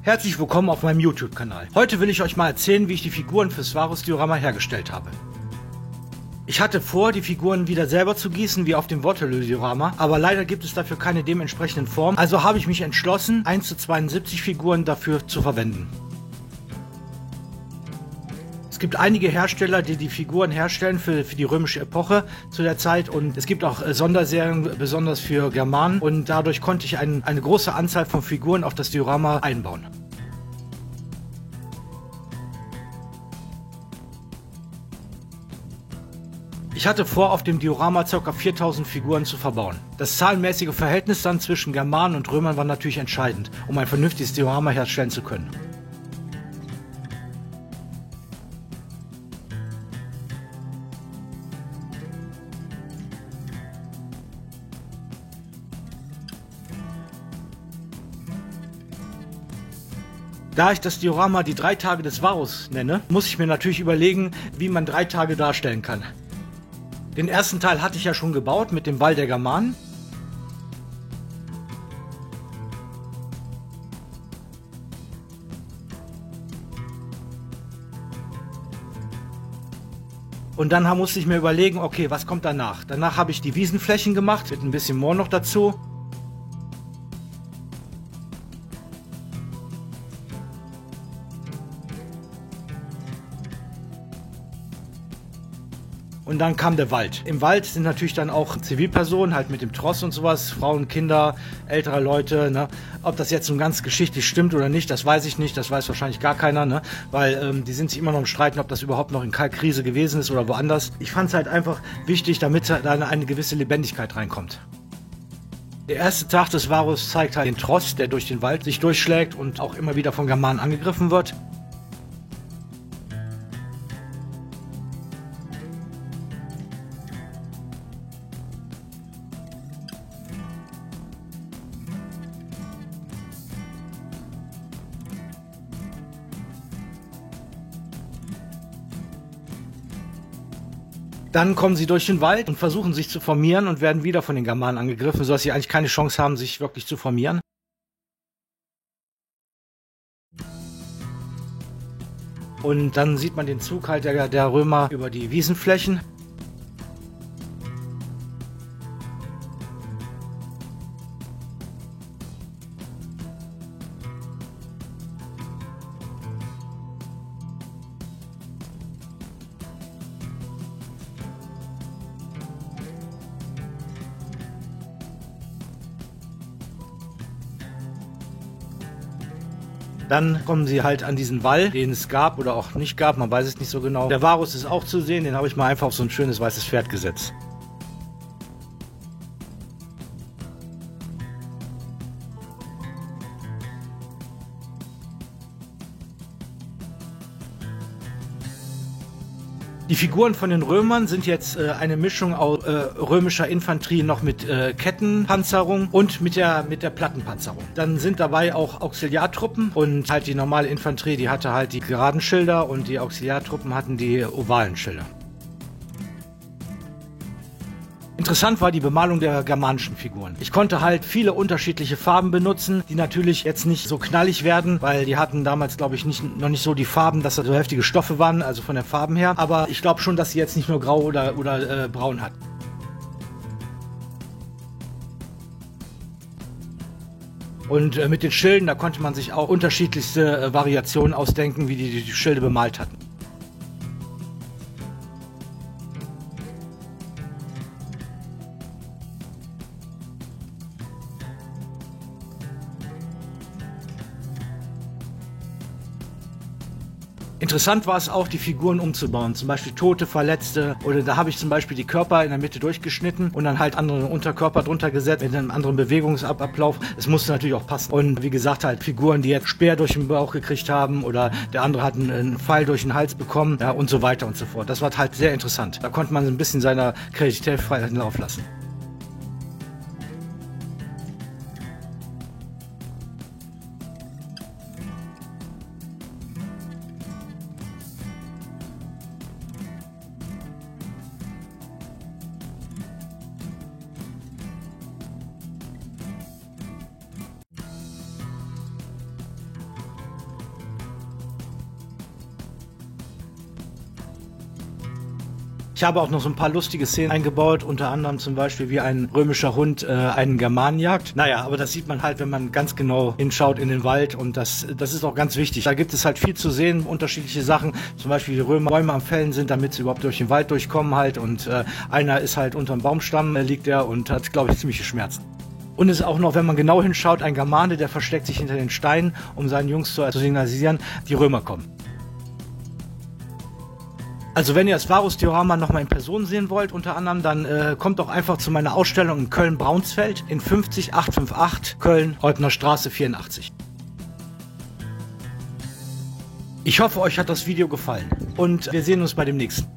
Herzlich willkommen auf meinem YouTube-Kanal. Heute will ich euch mal erzählen, wie ich die Figuren fürs Varus-Diorama hergestellt habe. Ich hatte vor, die Figuren wieder selber zu gießen, wie auf dem Waterloo-Diorama, aber leider gibt es dafür keine dementsprechenden Formen, also habe ich mich entschlossen, 1:72 Figuren dafür zu verwenden. Es gibt einige Hersteller, die die Figuren herstellen für die römische Epoche zu der Zeit, und es gibt auch Sonderserien, besonders für Germanen, und dadurch konnte ich eine große Anzahl von Figuren auf das Diorama einbauen. Ich hatte vor, auf dem Diorama ca. 4000 Figuren zu verbauen. Das zahlenmäßige Verhältnis dann zwischen Germanen und Römern war natürlich entscheidend, um ein vernünftiges Diorama herstellen zu können. Da ich das Diorama die 3 Tage des Varus nenne, muss ich mir natürlich überlegen, wie man 3 Tage darstellen kann. Den ersten Teil hatte ich ja schon gebaut mit dem Wall der Germanen. Und dann musste ich mir überlegen, okay, was kommt danach? Danach habe ich die Wiesenflächen gemacht, mit ein bisschen Moor noch dazu. Und dann kam der Wald. Im Wald sind natürlich dann auch Zivilpersonen, halt mit dem Tross und sowas, Frauen, Kinder, ältere Leute. Ne? Ob das jetzt so ganz geschichtlich stimmt oder nicht, das weiß ich nicht, das weiß wahrscheinlich gar keiner, ne? Weil die sind sich immer noch im Streiten, ob das überhaupt noch in Kalkkrise gewesen ist oder woanders. Ich fand es halt einfach wichtig, damit da eine gewisse Lebendigkeit reinkommt. Der erste Tag des Varus zeigt halt den Tross, der durch den Wald sich durchschlägt und auch immer wieder von Germanen angegriffen wird. Dann kommen sie durch den Wald und versuchen sich zu formieren und werden wieder von den Germanen angegriffen, sodass sie eigentlich keine Chance haben, sich wirklich zu formieren. Und dann sieht man den Zug halt der Römer über die Wiesenflächen. Dann kommen sie halt an diesen Wall, den es gab oder auch nicht gab, man weiß es nicht so genau. Der Varus ist auch zu sehen, den habe ich mal einfach auf so ein schönes weißes Pferd gesetzt. Die Figuren von den Römern sind jetzt eine Mischung aus römischer Infanterie noch mit Kettenpanzerung und mit der Plattenpanzerung. Dann sind dabei auch Auxiliartruppen, und halt die normale Infanterie, die hatte halt die geraden Schilder, und die Auxiliartruppen hatten die ovalen Schilder. Interessant war die Bemalung der germanischen Figuren. Ich konnte halt viele unterschiedliche Farben benutzen, die natürlich jetzt nicht so knallig werden, weil die hatten damals, glaube ich, noch nicht so die Farben, dass das so heftige Stoffe waren, also von den Farben her. Aber ich glaube schon, dass sie jetzt nicht nur grau oder braun hatten. Und mit den Schilden, da konnte man sich auch unterschiedlichste Variationen ausdenken, wie die Schilde bemalt hatten. Interessant war es auch, die Figuren umzubauen, zum Beispiel Tote, Verletzte, oder da habe ich zum Beispiel die Körper in der Mitte durchgeschnitten und dann halt andere Unterkörper drunter gesetzt mit einem anderen Bewegungsablauf. Es musste natürlich auch passen. Und wie gesagt, halt Figuren, die jetzt Speer durch den Bauch gekriegt haben, oder der andere hat einen Pfeil durch den Hals bekommen, ja, und so weiter und so fort. Das war halt sehr interessant. Da konnte man ein bisschen seiner Kreativität freien Lauf lassen. Ich habe auch noch so ein paar lustige Szenen eingebaut, unter anderem zum Beispiel, wie ein römischer Hund einen Germanen jagt. Naja, aber das sieht man halt, wenn man ganz genau hinschaut in den Wald, und das ist auch ganz wichtig. Da gibt es halt viel zu sehen, unterschiedliche Sachen, zum Beispiel wie Römer Bäume am Fällen sind, damit sie überhaupt durch den Wald durchkommen halt, und einer ist halt unterm Baumstamm, liegt er und hat, glaube ich, ziemliche Schmerzen. Und es ist auch noch, wenn man genau hinschaut, ein Germane, der versteckt sich hinter den Steinen, um seinen Jungs zu signalisieren, die Römer kommen. Also wenn ihr das Varus-Diorama nochmal in Person sehen wollt, unter anderem, dann kommt doch einfach zu meiner Ausstellung in Köln-Braunsfeld in 50858 Köln, Eubner Straße 84. Ich hoffe, euch hat das Video gefallen und wir sehen uns bei dem nächsten.